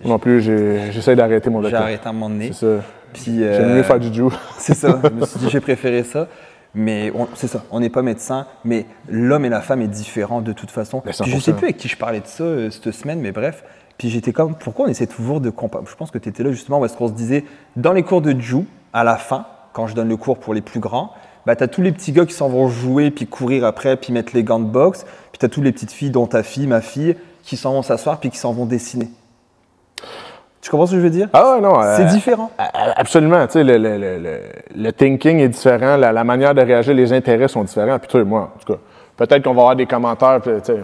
non plus, j'essaie d'arrêter mon doctorat.
J'ai arrêté à un moment donné.
C'est ça. J'aime mieux faire du jiu.
C'est ça. Je me suis dit, j'ai préféré ça. Mais c'est ça, on n'est pas médecin, mais l'homme et la femme est différent de toute façon. Puis je ne sais plus avec qui je parlais de ça cette semaine, mais bref. Puis j'étais comme, pourquoi on essaie toujours de comparer? Je pense que tu étais là justement où est-ce qu'on se disait, dans les cours de jiu, à la fin, quand je donne le cours pour les plus grands, bah, tu as tous les petits gars qui s'en vont jouer, puis courir après, puis mettre les gants de boxe. Puis tu as toutes les petites filles, dont ta fille, ma fille, qui s'en vont s'asseoir, puis qui s'en vont dessiner. Tu comprends ce que je veux dire?
Ah non,
c'est différent.
Absolument. Tu sais, le thinking est différent, la manière de réagir, les intérêts sont différents. Puis tu sais, moi, en tout cas, peut-être qu'on va avoir des commentaires, tu sais,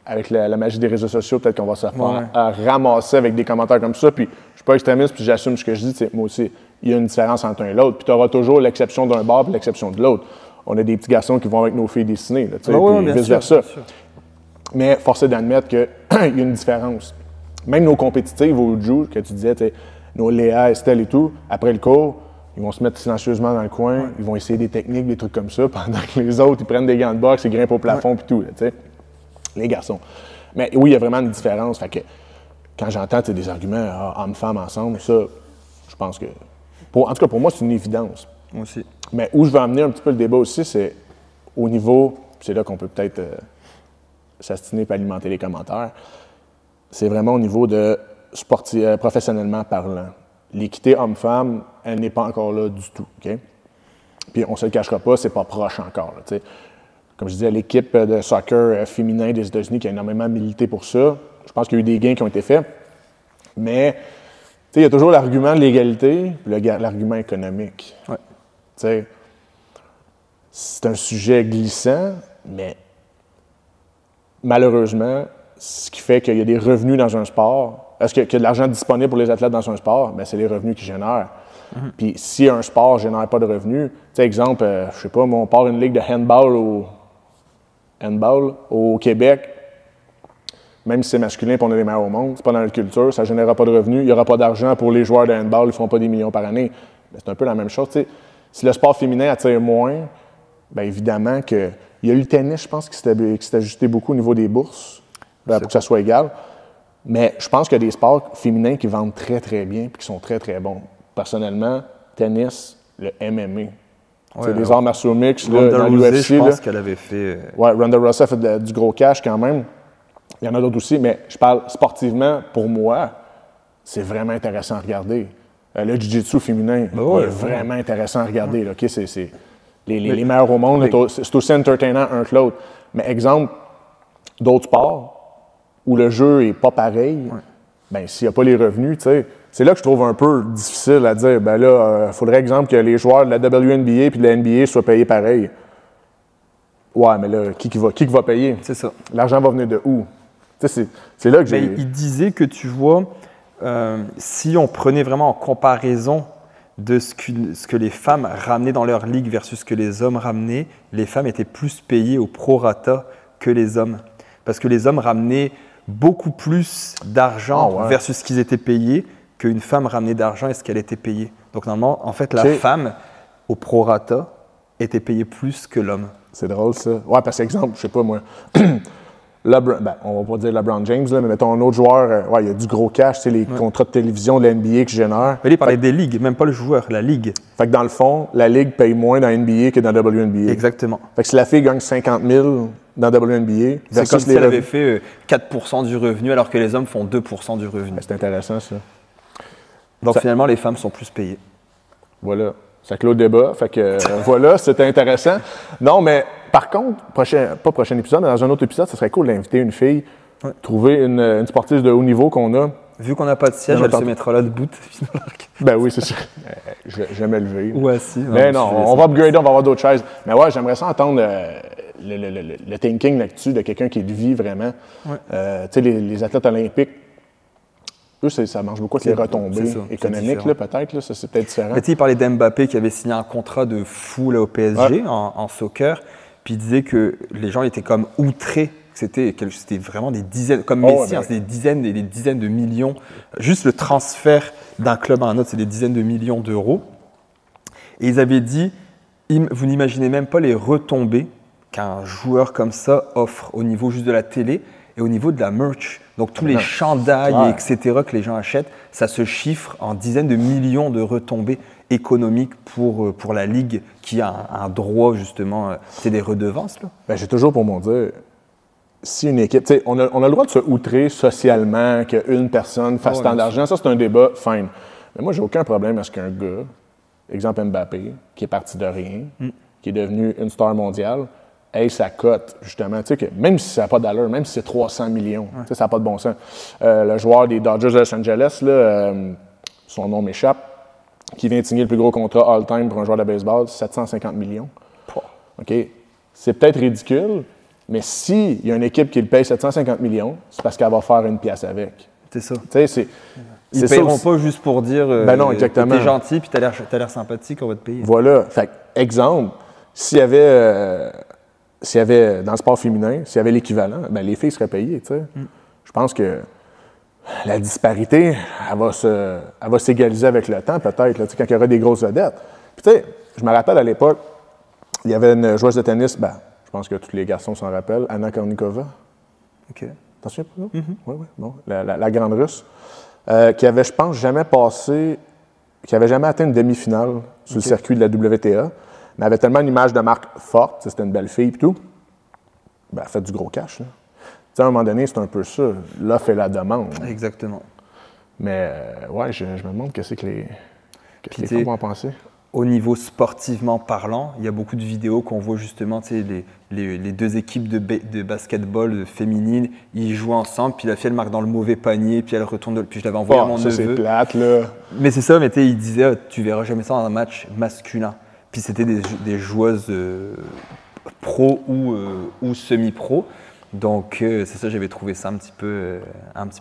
avec la magie des réseaux sociaux, peut-être qu'on va se faire ramasser avec des commentaires comme ça. Puis je suis pas extrémiste, puis j'assume ce que je dis. Tu sais, moi aussi, il y a une différence entre un et l'autre. Puis tu auras toujours l'exception d'un bord et l'exception de l'autre. On a des petits garçons qui vont avec nos filles dessinées, là, tu sais, puis vice-versa. Mais force est d'admettre qu'il y a une différence. Même nos compétitives au jiu, que tu disais, nos Léa, Estelle et tout, après le cours, ils vont se mettre silencieusement dans le coin, ils vont essayer des techniques, des trucs comme ça, pendant que les autres, ils prennent des gants de boxe, ils grimpent au plafond puis tout, tu sais. Les garçons. Mais oui, il y a vraiment une différence. Fait que quand j'entends des arguments hommes-femmes ensemble, ça, je pense que... en tout cas, pour moi, c'est une évidence.
Moi aussi.
Mais où je veux amener un petit peu le débat aussi, c'est au niveau... C'est là qu'on peut peut-être s'astiner et alimenter les commentaires. C'est vraiment au niveau de professionnellement parlant. L'équité homme-femme, elle n'est pas encore là du tout. OK? Puis on ne se le cachera pas, c'est pas proche encore. Là, t'sais. Comme je disais, l'équipe de soccer féminin des États-Unis qui a énormément milité pour ça, je pense qu'il y a eu des gains qui ont été faits. Mais il y a toujours l'argument de l'égalité et l'argument économique.
Ouais.
C'est un sujet glissant, mais malheureusement, ce qui fait qu'il y a des revenus dans un sport, est-ce qu'il y a de l'argent disponible pour les athlètes dans un sport? Bien, c'est les revenus qui génèrent. Puis si un sport ne génère pas de revenus, exemple, je sais pas, moi, on part une ligue de handball au Québec, même si c'est masculin et on est les meilleurs au monde, c'est pas dans notre culture, ça ne générera pas de revenus, il n'y aura pas d'argent pour les joueurs de handball, ils ne feront pas des millions par année. Mais c'est un peu la même chose. T'sais. Si le sport féminin attire moins, bien évidemment que... Il y a eu le tennis, je pense, qui s'est ajusté beaucoup au niveau des bourses, pour que ça soit égal. Mais je pense qu'il y a des sports féminins qui vendent très, très bien et qui sont très, très bons. Personnellement, tennis, le MMA. Ouais, les arts martiaux mixtes, dans l'UFC.
Je pense qu'elle avait fait...
Oui, Ronda Rousey a fait du gros cash quand même. Il y en a d'autres aussi, mais je parle sportivement, pour moi, c'est vraiment intéressant à regarder. Le jiu-jitsu féminin est vraiment intéressant à regarder. Là, okay? C'est les meilleurs au monde, c'est aussi entertainant un que l'autre. Mais exemple, d'autres sports où le jeu n'est pas pareil, bien, s'il n'y a pas les revenus, tu sais, c'est là que je trouve un peu difficile à dire. Ben là, il faudrait, exemple, que les joueurs de la WNBA et de la NBA soient payés pareil. Ouais, mais là, qui va payer?
C'est ça.
L'argent va venir de où? Tu sais, c'est là que j'ai...
Il disait que, tu vois, si on prenait vraiment en comparaison de ce que les femmes ramenaient dans leur ligue versus ce que les hommes ramenaient, les femmes étaient plus payées au prorata que les hommes. Parce que les hommes ramenaient beaucoup plus d'argent versus ce qu'ils étaient payés qu'une femme ramenait d'argent et ce qu'elle était payée. Donc normalement, en fait, la femme, au prorata, était payée plus que l'homme.
C'est drôle, ça. Ouais, parce qu'exemple, je sais pas moi... on va pas dire LeBron James, là, mais mettons un autre joueur, il y a du gros cash, les contrats de télévision de la NBA qui génèrent.
Mais il parlait des ligues, même pas le joueur, la ligue.
Fait que dans le fond, la ligue paye moins dans la NBA que dans la WNBA.
Exactement.
Fait que si la fille gagne 50 000 dans la WNBA...
C'est comme si elle avait fait 4% du revenu alors que les hommes font 2% du revenu.
C'est intéressant, ça.
Donc finalement, les femmes sont plus payées.
Voilà. Ça clôt le débat. Fait que voilà, c'était intéressant. Non, mais par contre, pas prochain épisode, mais dans un autre épisode, ça serait cool d'inviter une fille, trouver une sportive de haut niveau qu'on a.
Vu qu'on n'a pas de siège, elle se mettra là debout.
Ben oui, c'est sûr. Je vais jamais lever.
Ou assis.
Mais non, on va upgrader, on va avoir d'autres chaises. Mais ouais, j'aimerais ça entendre le thinking là-dessus de quelqu'un qui le vit vraiment. Ouais. Tu sais, les athlètes olympiques, eux, ça marche beaucoup avec les retombées économiques, là, peut-être. Là, ça, c'est peut-être différent.
Il parlait d'Mbappé qui avait signé un contrat de fou là, au PSG en soccer. Puis il disait que les gens étaient comme outrés. C'était vraiment des dizaines, comme Messi, c'est des dizaines et des dizaines de millions. Juste le transfert d'un club à un autre, c'est des dizaines de millions d'euros. Et ils avaient dit, vous n'imaginez même pas les retombées qu'un joueur comme ça offre au niveau juste de la télé et au niveau de la merch. Donc tous les chandails, etc. que les gens achètent, ça se chiffre en dizaines de millions de retombées économiques pour la Ligue qui a un droit justement, c'est des redevances. Là.
Ben, j'ai toujours pour mon dire, si une équipe, on a le droit de se outrer socialement qu'une personne fasse tant d'argent, ça c'est un débat, fine. Mais moi j'ai aucun problème à ce qu'un gars, exemple Mbappé, qui est parti de rien, qui est devenu une star mondiale, ait sa cote, justement, tu sais, que même si ça n'a pas d'allure, même si c'est 300 millions, tu sais, ça n'a pas de bon sens. Le joueur des Dodgers de Los Angeles, là, son nom m'échappe, qui vient de signer le plus gros contrat all-time pour un joueur de baseball, 750 millions. OK? C'est peut-être ridicule, mais s'il y a une équipe qui le paye 750 millions, c'est parce qu'elle va faire une pièce avec.
C'est ça.
Tu sais,
ils ne paieront pas juste pour dire
non, exactement.
T'es gentil puis t'as l'air sympathique, on va te payer.
Voilà. Fait exemple, s'il y avait dans le sport féminin, s'il y avait l'équivalent, ben les filles seraient payées, tu sais. Je pense que la disparité, elle va s'égaliser avec le temps, peut-être, là, quand il y aura des grosses vedettes. Puis, tu sais, je me rappelle à l'époque, il y avait une joueuse de tennis, je pense que tous les garçons s'en rappellent, Anna Kournikova.
OK.
T'en souviens pas? Oui, oui, bon. La grande russe, qui avait, je pense, qui avait jamais atteint une demi-finale sur le circuit de la WTA, mais avait tellement une image de marque forte, c'était une belle fille et tout, elle a fait du gros cash, là. À un moment donné, c'est un peu ça, l'offre et la demande.
Exactement.
Mais ouais, je me demande qu'est-ce que les femmes vont en penser.
Au niveau sportivement parlant, il y a beaucoup de vidéos qu'on voit justement, les deux équipes de basketball féminines, ils jouent ensemble, puis la fille elle marque dans le mauvais panier, puis elle retourne, puis je l'avais envoyé à mon neveu.
C'est plate, là.
Mais c'est ça, mais il disait, tu verras jamais ça dans un match masculin. Puis c'était des joueuses pro ou semi-pro. Donc, c'est ça, j'avais trouvé ça un petit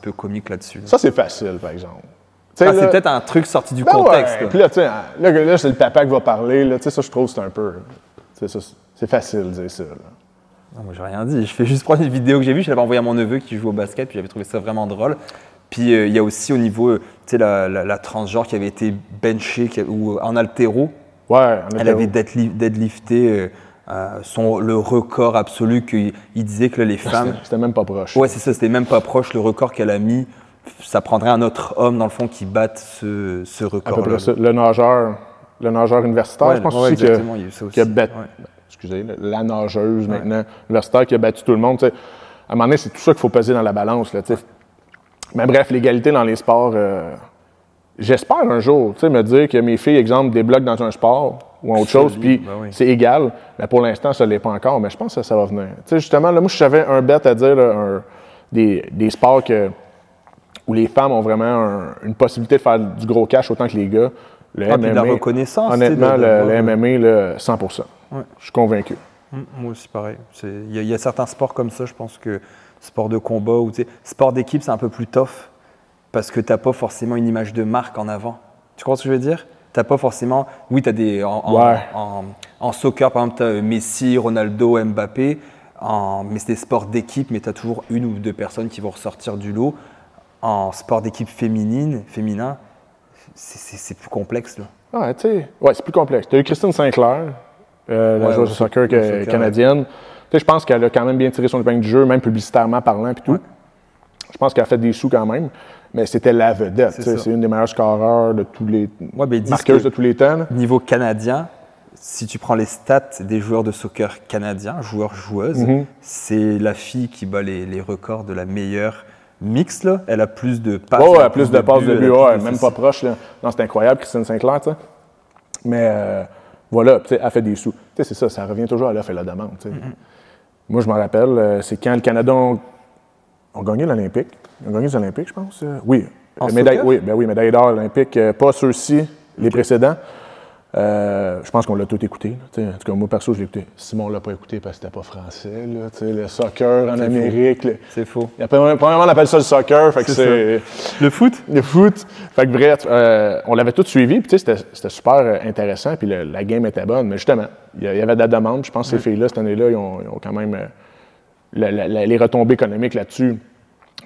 peu comique là-dessus.
Ça, c'est facile, par exemple.
C'est peut-être un truc sorti du contexte.
Ouais. Puis là, là, c'est le papa qui va parler. Là, ça, je trouve que c'est un peu... C'est facile de dire ça. Là.
Non, moi, j'ai rien dit. Je fais juste prendre une vidéo que j'ai vue. Je l'avais envoyée à mon neveu qui joue au basket, puis j'avais trouvé ça vraiment drôle. Puis, il y a aussi au niveau, la transgenre qui avait été benchée ou en haltéro.
Ouais,
elle avait deadlifté... le record absolu qu'il disait que les femmes...
C'était même pas proche.
Ouais, c'est ça, c'était même pas proche. Le record qu'elle a mis, ça prendrait un autre homme, dans le fond, qui batte ce record-là.
Le nageur universitaire, je pense aussi qui a battu...
Ouais.
Excusez, la nageuse maintenant, universitaire qui a battu tout le monde. À un moment donné, c'est tout ça qu'il faut peser dans la balance. Là, mais bref, l'égalité dans les sports... J'espère un jour, me dire que mes filles, exemple, débloquent dans un sport ou en autre chose, puis c'est égal. Mais pour l'instant, ça ne l'est pas encore, mais je pense que ça va venir. Justement, là, moi, je savais un bet à dire, là, des sports où les femmes ont vraiment une possibilité de faire du gros cash autant que les gars. Le MMA,
de la reconnaissance.
Honnêtement, le MMA, là, 100%. Ouais. Je suis convaincu.
Moi aussi, pareil. Il y a certains sports comme ça, je pense que sport de combat ou sport d'équipe, c'est un peu plus tough. Parce que tu n'as pas forcément une image de marque en avant. Tu comprends ce que je veux dire? Tu n'as pas forcément... Oui, tu as des... En soccer, par exemple, tu as Messi, Ronaldo, Mbappé. Mais c'est des sports d'équipe, mais tu as toujours une ou deux personnes qui vont ressortir du lot. En sport d'équipe féminin, c'est plus complexe. Là.
Ouais, tu sais... Ouais, c'est plus complexe. Tu as eu Christine Sinclair, la joueuse de soccer canadienne. Je pense qu'elle a quand même bien tiré son épingle du jeu, même publicitairement parlant et tout. Ouais. Je pense qu'elle a fait des sous quand même. Mais c'était la vedette. C'est une des meilleures scoreurs de tous les marqueuses de tous les temps. Là.
Niveau canadien, si tu prends les stats des joueurs de soccer canadiens, joueurs-joueuses, c'est la fille qui bat les records de la meilleure mixte. Là. Elle a plus de passes.
Oh, elle a plus de passes de but. Même pas proche. Là. Non, c'est incroyable, Christine Sinclair. T'sais. Mais voilà, elle fait des sous. C'est ça revient toujours à l'offre et la demande. Moi, je me rappelle, c'est quand le Canada ont gagné l'Olympique. Ils ont gagné les Olympiques, je pense. Oui. Médaille d'or olympique. Pas ceux-ci, les précédents. Je pense qu'on l'a tout écouté. En tout cas, moi, perso, je l'ai écouté. Simon ne l'a pas écouté parce que c'était pas français. Là, le soccer en Amérique.
C'est faux.
Premièrement, on appelle ça le soccer. Fait que c'est
le foot?
Le foot. Fait que bref, on l'avait tout suivi. Puis c'était super intéressant. Puis la game était bonne. Mais justement, il y avait de la demande. Je pense que ces filles-là, cette année-là, ils ont quand même les retombées économiques là-dessus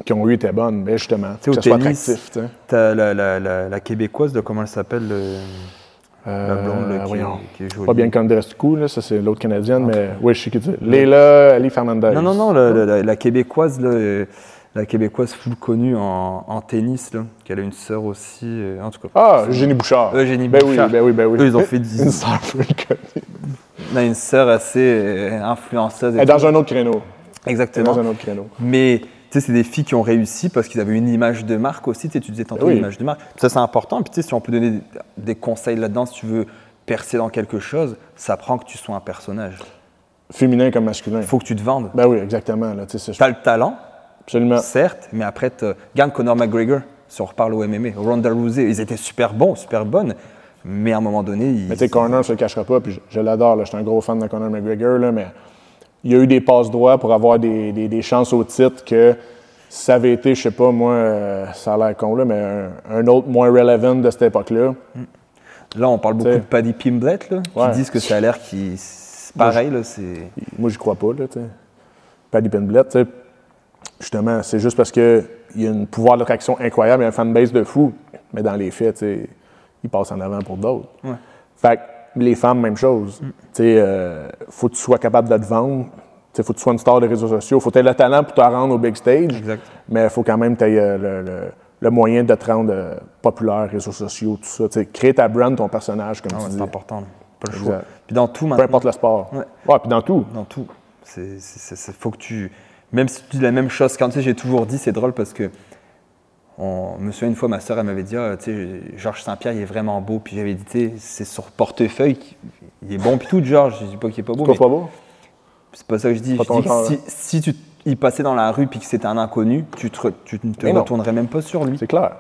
qui ont eu étaient bonnes, mais justement, que ça soit attractif.
Tu as la Québécoise, comment elle s'appelle? La blonde qui est jolie.
Pas bien Condrescu, là, ça c'est l'autre Canadienne, mais oui, je sais qui tu dis. Léla Ali Fernandez.
Non, la Québécoise, la Québécoise full connue en tennis, là, qui a une sœur aussi, en tout cas.
Ah, Eugénie Bouchard.
Bouchard.
Ben oui.
Eux, ils ont fait
une sœur full connue.
On a une sœur assez influenceuse.
Elle est dans un autre créneau.
Exactement.
Dans un autre créneau.
Mais c'est des filles qui ont réussi parce qu'ils avaient une image de marque aussi. Tu disais tantôt une image de marque. Ça, c'est important. Puis si on peut donner des conseils là-dedans, si tu veux percer dans quelque chose, ça prend que tu sois un personnage.
Féminin comme masculin.
Il faut que tu te vendes.
Ben oui, exactement. Tu
as le talent,
absolument.
Certes, mais après, regarde Conor McGregor, si on reparle au MMA, Ronda Rousey, ils étaient super bons, super bonnes. Mais à un moment donné...
Mais tu sais, Conor, je ne se le cachera pas, puis je l'adore. Je suis un gros fan de Conor McGregor, là, mais... Il y a eu des passes droits pour avoir des chances au titre que si ça avait été, je sais pas, moi, ça a l'air con, là, mais un autre moins relevant de cette époque-là.
Là, on parle beaucoup de Paddy Pimblett, là, qui disent que ça a l'air pareil.
Moi, j'y crois pas, là, tu sais. Paddy Pimblett, tu sais, justement, c'est juste parce que il y a un pouvoir d'attraction incroyable, il y a un fanbase de fou, mais dans les faits, tu sais, ils passent en avant pour d'autres.
Ouais.
Fait que les femmes, même chose. Tu sais, faut que tu sois capable de te vendre. Il faut que tu sois une star des réseaux sociaux. Il faut que tu aies le talent pour te rendre au big stage.
Exact.
Mais il faut quand même que tu aies le moyen de te rendre populaire, réseaux sociaux, tout ça. T'sais, créer ta brand, ton personnage, comme tu dis.
C'est important. Pas le
Exact.
choix. Puis dans tout,
Peu
maintenant.
importe le sport.
Ouais.
Puis dans tout.
Dans tout. Faut que tu. Même si tu dis la même chose, quand tu sais, j'ai toujours dit, c'est drôle parce que. Je me souviens une fois, ma soeur, elle m'avait dit, tu sais, Georges Saint-Pierre, il est vraiment beau. Puis j'avais dit, tu sais, c'est sur portefeuille, il est bon. Puis tout, Georges, je dis pas qu'il est pas beau.
C'est pas beau?
C'est pas ça que je dis. Je dis que si tu y passais dans la rue puis que c'était un inconnu, tu ne te retournerais même pas sur lui.
C'est clair.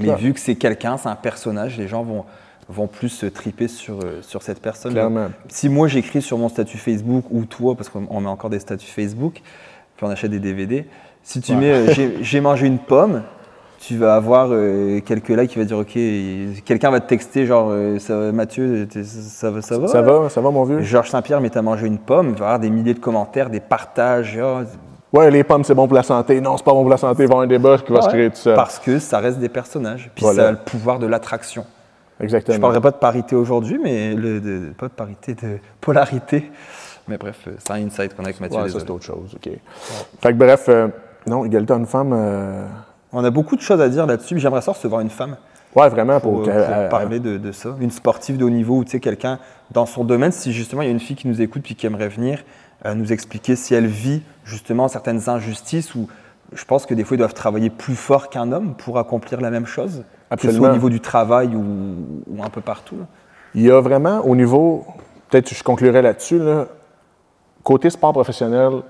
Mais vu que c'est quelqu'un, c'est un personnage, les gens vont plus se triper sur cette personne.
Clairement.
Si moi j'écris sur mon statut Facebook ou toi, parce qu'on met encore des statuts Facebook, puis on achète des DVD, si tu mets j'ai mangé une pomme, tu vas avoir quelques likes qui va dire ok, quelqu'un va te texter genre ça va, Mathieu, ça va
Ça va mon vieux?
Georges Saint-Pierre, mais t'as mangé une pomme, il va y avoir des milliers de commentaires, des partages.
Ouais, les pommes c'est bon pour la santé. Non, c'est pas bon pour la santé. Il va y avoir un débat qui va se créer tout seul.
Parce que ça reste des personnages, puis ça a le pouvoir de l'attraction.
Exactement.
Je parlerai pas de parité aujourd'hui, mais pas de parité, de polarité. Mais bref, c'est un insight qu'on a avec Mathieu.
Ouais, ça c'est autre chose, ok. Fait que bref, non, égalité homme-femme.
On a beaucoup de choses à dire là-dessus. J'aimerais ça recevoir une femme.
Ouais, vraiment,
pour parler de ça. Une sportive de haut niveau, ou tu sais, quelqu'un dans son domaine. Si justement il y a une fille qui nous écoute puis qui aimerait venir nous expliquer si elle vit justement certaines injustices, ou je pense que des fois ils doivent travailler plus fort qu'un homme pour accomplir la même chose. Absolument. Que ce soit au niveau du travail ou un peu partout. Là.
Il y a vraiment au niveau, peut-être que je conclurai là-dessus, là, côté sport professionnel,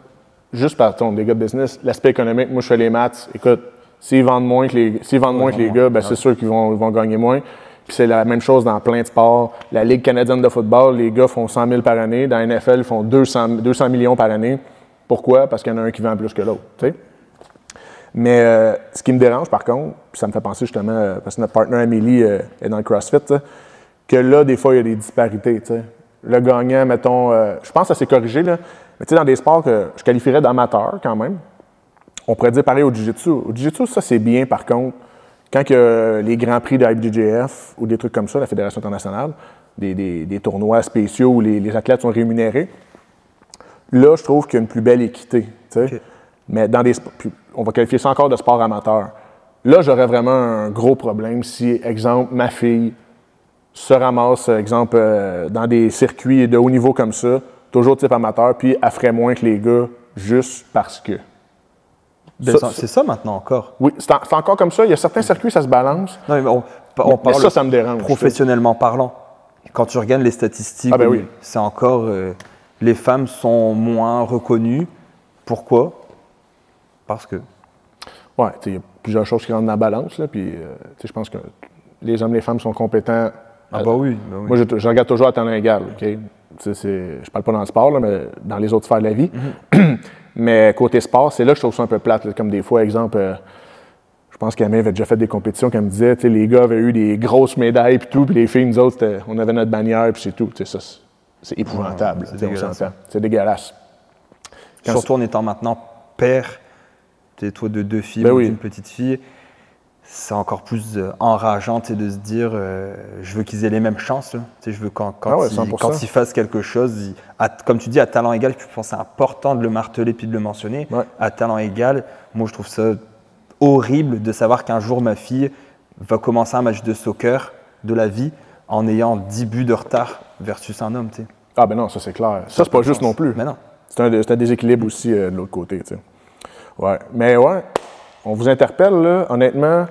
juste par des gars de business, l'aspect économique, moi je fais les maths, écoute, s'ils vendent moins que les gars, ben, c'est sûr qu'ils vont gagner moins. Puis c'est la même chose dans plein de sports. La Ligue canadienne de football, les gars font 100 000 par année. Dans la NFL, ils font 200 millions par année. Pourquoi? Parce qu'il y en a un qui vend plus que l'autre. T'sais? Mais ce qui me dérange, par contre, puis ça me fait penser justement, parce que notre partenaire Amélie est dans le CrossFit, que là, des fois, il y a des disparités. T'sais. Le gagnant, mettons, je pense que ça s'est corrigé, là, mais dans des sports que je qualifierais d'amateurs quand même, on pourrait dire pareil au Jiu-Jitsu. Au Jiu-Jitsu, ça, c'est bien, par contre, quand il y a les grands prix de IBJJF ou des trucs comme ça, la Fédération internationale, des tournois spéciaux où les athlètes sont rémunérés, là, je trouve qu'il y a une plus belle équité. Okay. Mais dans des on va qualifier ça encore de sport amateur. Là, j'aurais vraiment un gros problème si, exemple, ma fille se ramasse, exemple, dans des circuits de haut niveau comme ça, toujours type amateur, puis elle ferait moins que les gars juste parce que.
C'est ça maintenant encore.
Oui, c'est encore comme ça. Il y a certains circuits, ça se balance.
Non, mais on parle
ça me dérange.
Professionnellement parlant. Quand tu regardes les statistiques,
oui.
C'est encore. Les femmes sont moins reconnues. Pourquoi? Parce que.
Oui, il y a plusieurs choses qui rentrent dans la balance. Là, puis, je pense que les hommes et les femmes sont compétents.
Oui.
Moi, je regarde toujours à talent égal. Okay? Je parle pas dans le sport, là, mais dans les autres sphères de la vie. Mm-hmm. Mais côté sport, c'est là que je trouve ça un peu plate. Là. Comme des fois, exemple, je pense qu'Amé avait déjà fait des compétitions comme disait, les gars avaient eu des grosses médailles puis tout, puis les filles, nous autres, on avait notre bannière puis c'est tout. Ça, c'est épouvantable.
C'est dégueulasse.
C'est dégueulasse.
Surtout en étant maintenant père, toi de 2 filles ou d'une petite fille, c'est encore plus enrageant de se dire je veux qu'ils aient les mêmes chances. Là. Je veux quand ils fassent quelque chose, comme tu dis, à talent égal, je pense que c'est important de le marteler puis de le mentionner. Ouais. À talent égal, moi je trouve ça horrible de savoir qu'un jour ma fille va commencer un match de soccer de la vie en ayant 10 buts de retard versus un homme. T'sais.
Ah ben non, ça c'est clair. Ça c'est pas juste non plus.
Mais non.
C'est un déséquilibre aussi de l'autre côté. T'sais. Ouais. Mais ouais, on vous interpelle, là, honnêtement,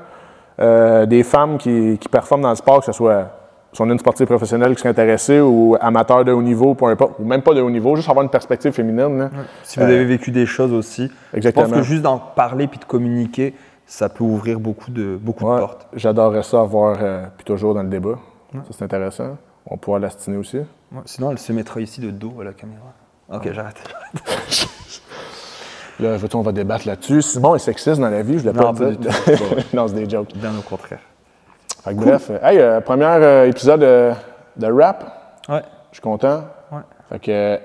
des femmes qui performent dans le sport, que ce soit si on est une sportive professionnelle qui serait intéressée ou amateur de haut niveau, peu importe, ou même pas de haut niveau, juste avoir une perspective féminine. Là.
Ouais. Si vous avez vécu des choses aussi,
exactement.
Je pense que juste d'en parler puis de communiquer, ça peut ouvrir beaucoup de portes.
J'adorerais ça avoir, puis toujours dans le débat. Ouais. Ça, c'est intéressant. On pourra l'astiner aussi.
Ouais. Sinon, elle se mettra ici de dos à la caméra. Ok, j'arrête.
Là, on va débattre là-dessus. Simon est sexiste dans la vie, je l'ai pas dit. Non, c'est des jokes.
Bien au contraire.
Fait que cool. Bref, premier épisode de rap.
Ouais.
Je suis content.
Ouais.
Fait que,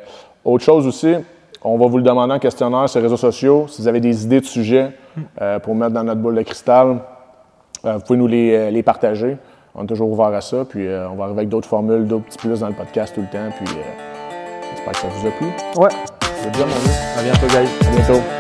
autre chose aussi, on va vous le demander en questionnaire sur les réseaux sociaux. Si vous avez des idées de sujets, pour mettre dans notre boule de cristal. Vous pouvez nous les partager. On est toujours ouvert à ça. Puis on va arriver avec d'autres formules, d'autres petits plus dans le podcast tout le temps. Puis j'espère que ça vous a plu.
Ouais.
C'est bien, mon vieux.
À bientôt, guys.
À bientôt.